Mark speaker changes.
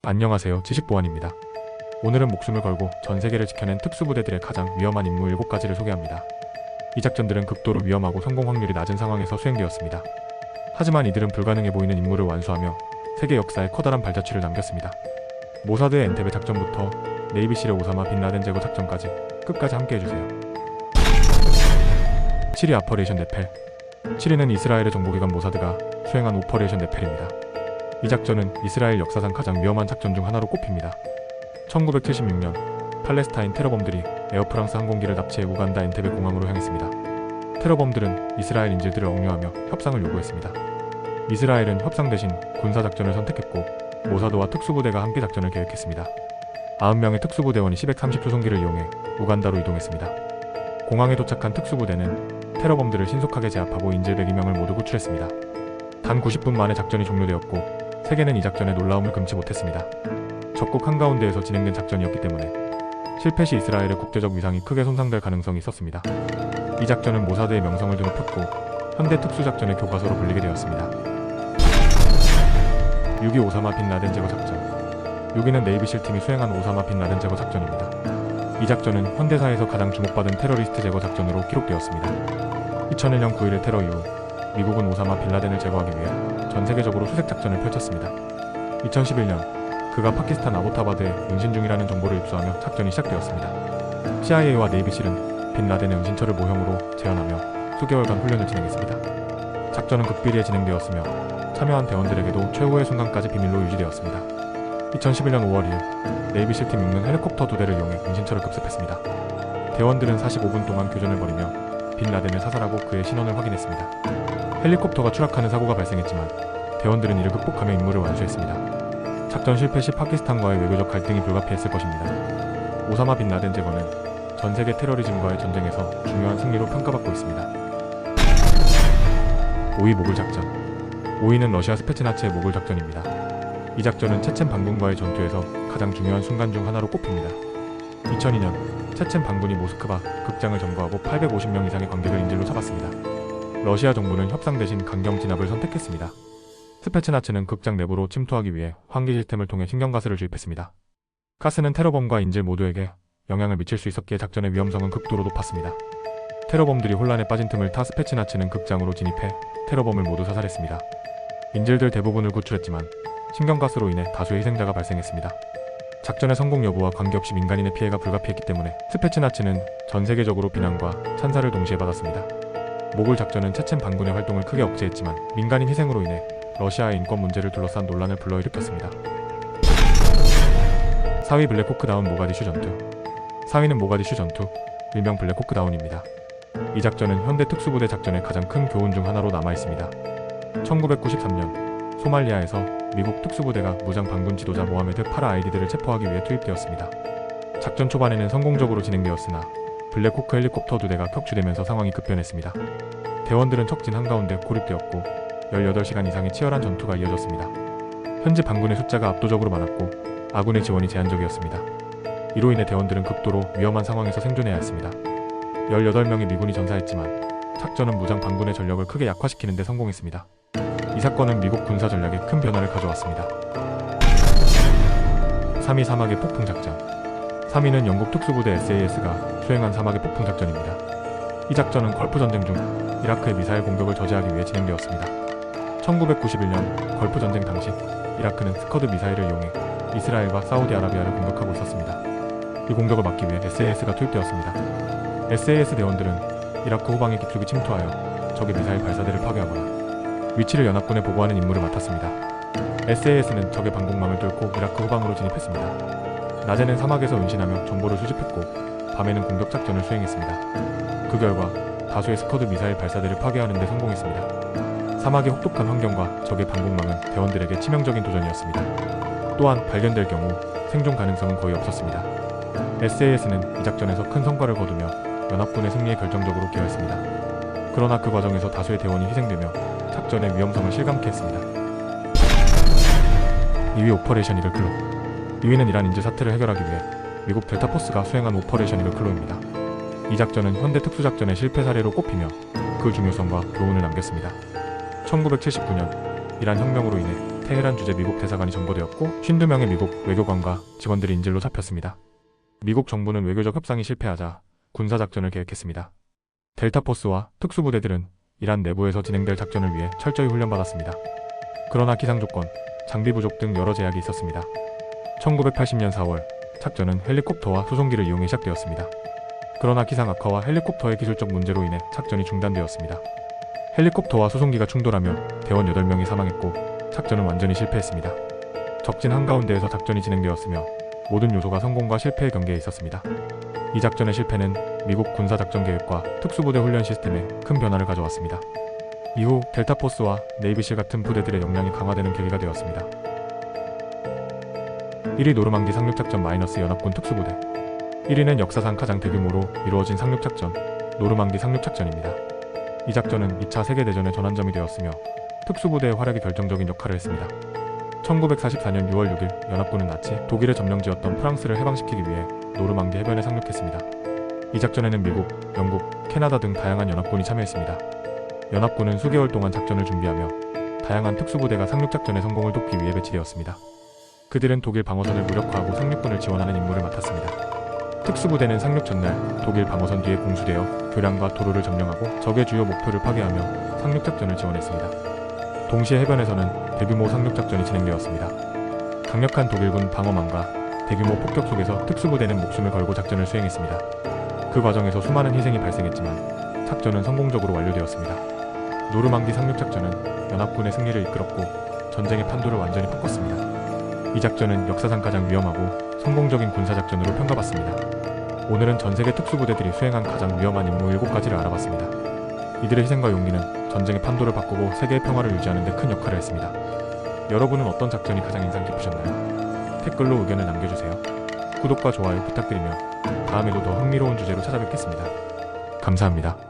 Speaker 1: 안녕하세요. 지식보안입니다. 오늘은 목숨을 걸고 전 세계를 지켜낸 특수부대들의 가장 위험한 임무 7가지를 소개합니다. 이 작전들은 극도로 위험하고 성공 확률이 낮은 상황에서 수행되었습니다. 하지만 이들은 불가능해 보이는 임무를 완수하며 세계 역사에 커다란 발자취를 남겼습니다. 모사드의 엔테베 작전부터 네이비실의 오사마 빈 라덴 제거 작전까지 끝까지 함께해주세요. 7위 아퍼레이션 네펠. 7위는 이스라엘의 정보기관 모사드가 수행한 오퍼레이션 네펠입니다. 이 작전은 이스라엘 역사상 가장 위험한 작전 중 하나로 꼽힙니다. 1976년 팔레스타인 테러범들이 에어프랑스 항공기를 납치해 우간다 엔테베 공항으로 향했습니다. 테러범들은 이스라엘 인질들을 억류하며 협상을 요구했습니다. 이스라엘은 협상 대신 군사작전을 선택했고 모사드와 특수부대가 함께 작전을 계획했습니다. 90명의 특수부대원이 1030수송기를 이용해 우간다로 이동했습니다. 공항에 도착한 특수부대는 테러범들을 신속하게 제압하고 인질 102명을 모두 구출했습니다. 단 90분 만에 작전이 종료되었고 세계는 이 작전에 놀라움을 금치 못했습니다. 적국 한가운데에서 진행된 작전이었기 때문에 실패 시 이스라엘의 국제적 위상이 크게 손상될 가능성이 있었습니다. 이 작전은 모사드의 명성을 드높였고 현대 특수작전의 교과서로 불리게 되었습니다. 6위 오사마 빈 라덴 제거 작전. 6위는 네이비실 팀이 수행한 오사마 빈 라덴 제거 작전입니다. 이 작전은 현대사에서 가장 주목받은 테러리스트 제거 작전으로 기록되었습니다. 2001년 9일의 테러 이후 미국은 오사마 빈 라덴을 제거하기 위해 전 세계적으로 수색 작전을 펼쳤습니다. 2011년 그가 파키스탄 아보타바드에 응신 중이라는 정보를 입수하며 작전이 시작되었습니다. CIA와 네이비실은 빈 라덴의 응신처를 모형으로 재현하며 수개월간 훈련을 진행했습니다. 작전은 극비리에 진행되었으며 참여한 대원들에게도 최후의 순간까지 비밀로 유지되었습니다. 2011년 5월 2일 네이비실 팀 6는 헬리콥터 2대를 이용해 응신처를 급습했습니다. 대원들은 45분 동안 교전을 벌이며 빈 라덴을 사살하고 그의 신원을 확인했습니다. 헬리콥터가 추락하는 사고가 발생했지만 대원들은 이를 극복하며 임무를 완수했습니다. 작전 실패 시 파키스탄과의 외교적 갈등이 불가피했을 것입니다. 오사마 빈 라덴 제거는 전 세계 테러리즘과의 전쟁에서 중요한 승리로 평가받고 있습니다. 5위 모굴 작전. 5위는 러시아 스페츠나츠의 모굴 작전입니다. 이 작전은 체첸 반군과의 전투에서 가장 중요한 순간 중 하나로 꼽힙니다. 2002년 체첸 반군이 모스크바 극장을 점거하고 850명 이상의 관객을 인질로 잡았습니다. 러시아 정부는 협상 대신 강경 진압을 선택했습니다. 스페츠나츠는 극장 내부로 침투하기 위해 환기 시스템을 통해 신경가스를 주입했습니다. 가스는 테러범과 인질 모두에게 영향을 미칠 수 있었기에 작전의 위험성은 극도로 높았습니다. 테러범들이 혼란에 빠진 틈을 타 스페츠나츠는 극장으로 진입해 테러범을 모두 사살했습니다. 인질들 대부분을 구출했지만 신경가스로 인해 다수의 희생자가 발생했습니다. 작전의 성공 여부와 관계없이 민간인의 피해가 불가피했기 때문에 스페츠나츠는 전 세계적으로 비난과 찬사를 동시에 받았습니다. 모굴 작전은 체첸 반군의 활동을 크게 억제했지만 민간인 희생으로 인해 러시아의 인권 문제를 둘러싼 논란을 불러일으켰습니다. 4위 블랙호크다운 모가디슈 전투. 4위는 모가디슈 전투, 일명 블랙호크다운입니다. 이 작전은 현대 특수부대 작전의 가장 큰 교훈 중 하나로 남아있습니다. 1993년 소말리아에서 미국 특수부대가 무장 반군 지도자 모하메드 파라 아이디드를 체포하기 위해 투입되었습니다. 작전 초반에는 성공적으로 진행되었으나 블랙호크 헬리콥터 2대가 격추되면서 상황이 급변했습니다. 대원들은 척진 한가운데 고립되었고 18시간 이상의 치열한 전투가 이어졌습니다. 현지 반군의 숫자가 압도적으로 많았고 아군의 지원이 제한적이었습니다. 이로 인해 대원들은 극도로 위험한 상황에서 생존해야 했습니다. 18명의 미군이 전사했지만 작전은 무장 반군의 전력을 크게 약화시키는 데 성공했습니다. 이 사건은 미국 군사 전략에 큰 변화를 가져왔습니다. 3위 사막의 폭풍 작전. 3위는 영국 특수부대 SAS가 수행한 사막의 폭풍 작전입니다. 이 작전은 걸프 전쟁 중 이라크의 미사일 공격을 저지하기 위해 진행되었습니다. 1991년 걸프 전쟁 당시 이라크는 스커드 미사일을 이용해 이스라엘과 사우디아라비아를 공격하고 있었습니다. 이 공격을 막기 위해 SAS가 투입되었습니다. SAS 대원들은 이라크 후방에 깊숙이 침투하여 적의 미사일 발사대를 파괴하거나 위치를 연합군에 보고하는 임무를 맡았습니다. SAS는 적의 방공망을 뚫고 이라크 후방으로 진입했습니다. 낮에는 사막에서 은신하며 정보를 수집했고 밤에는 공격 작전을 수행했습니다. 그 결과 다수의 스커드 미사일 발사대를 파괴하는 데 성공했습니다. 사막의 혹독한 환경과 적의 방공망은 대원들에게 치명적인 도전이었습니다. 또한 발견될 경우 생존 가능성은 거의 없었습니다. SAS는 이 작전에서 큰 성과를 거두며 연합군의 승리에 결정적으로 기여했습니다. 그러나 그 과정에서 다수의 대원이 희생되며 작전의 위험성을 실감케 했습니다. 2위 오퍼레이션 이글클로. 2위는 이란 인질 사태를 해결하기 위해 미국 델타포스가 수행한 오퍼레이션 이글클로입니다. 이 작전은 현대 특수작전의 실패 사례로 꼽히며 그 중요성과 교훈을 남겼습니다. 1979년 이란 혁명으로 인해 테헤란 주재 미국 대사관이 전보되었고 52명의 미국 외교관과 직원들이 인질로 잡혔습니다. 미국 정부는 외교적 협상이 실패하자 군사작전을 계획했습니다. 델타포스와 특수부대들은 이란 내부에서 진행될 작전을 위해 철저히 훈련받았습니다. 그러나 기상조건, 장비 부족 등 여러 제약이 있었습니다. 1980년 4월 작전은 헬리콥터와 수송기를 이용해 시작되었습니다. 그러나 기상 악화와 헬리콥터의 기술적 문제로 인해 작전이 중단되었습니다. 헬리콥터와 수송기가 충돌하며 대원 8명이 사망했고 작전은 완전히 실패했습니다. 적진 한가운데에서 작전이 진행되었으며 모든 요소가 성공과 실패의 경계에 있었습니다. 이 작전의 실패는 미국 군사작전 계획과 특수부대 훈련 시스템에 큰 변화를 가져왔습니다. 이후 델타포스와 네이비실 같은 부대들의 역량이 강화되는 계기가 되었습니다. 1위 노르망디 상륙작전 - 연합군 특수부대. 1위는 역사상 가장 대규모로 이루어진 상륙작전, 노르망디 상륙작전입니다. 이 작전은 2차 세계대전의 전환점이 되었으며 특수부대의 활약이 결정적인 역할을 했습니다. 1944년 6월 6일 연합군은 나치 독일의 점령지였던 프랑스를 해방시키기 위해 노르망디 해변에 상륙했습니다. 이 작전에는 미국, 영국, 캐나다 등 다양한 연합군이 참여했습니다. 연합군은 수개월 동안 작전을 준비하며 다양한 특수부대가 상륙작전의 성공을 돕기 위해 배치되었습니다. 그들은 독일 방어선을 무력화하고 상륙군을 지원하는 임무를 맡았습니다. 특수부대는 상륙 전날 독일 방어선 뒤에 공수되어 교량과 도로를 점령하고 적의 주요 목표를 파괴하며 상륙작전을 지원했습니다. 동시에 해변에서는 대규모 상륙작전이 진행되었습니다. 강력한 독일군 방어망과 대규모 폭격 속에서 특수부대는 목숨을 걸고 작전을 수행했습니다. 그 과정에서 수많은 희생이 발생했지만 작전은 성공적으로 완료되었습니다. 노르망디 상륙작전은 연합군의 승리를 이끌었고 전쟁의 판도를 완전히 바꿨습니다. 이 작전은 역사상 가장 위험하고 성공적인 군사작전으로 평가받습니다. 오늘은 전세계 특수부대들이 수행한 가장 위험한 임무 7가지를 알아봤습니다. 이들의 희생과 용기는 전쟁의 판도를 바꾸고 세계의 평화를 유지하는 데 큰 역할을 했습니다. 여러분은 어떤 작전이 가장 인상 깊으셨나요? 댓글로 의견을 남겨주세요. 구독과 좋아요 부탁드리며 다음에도 더 흥미로운 주제로 찾아뵙겠습니다. 감사합니다.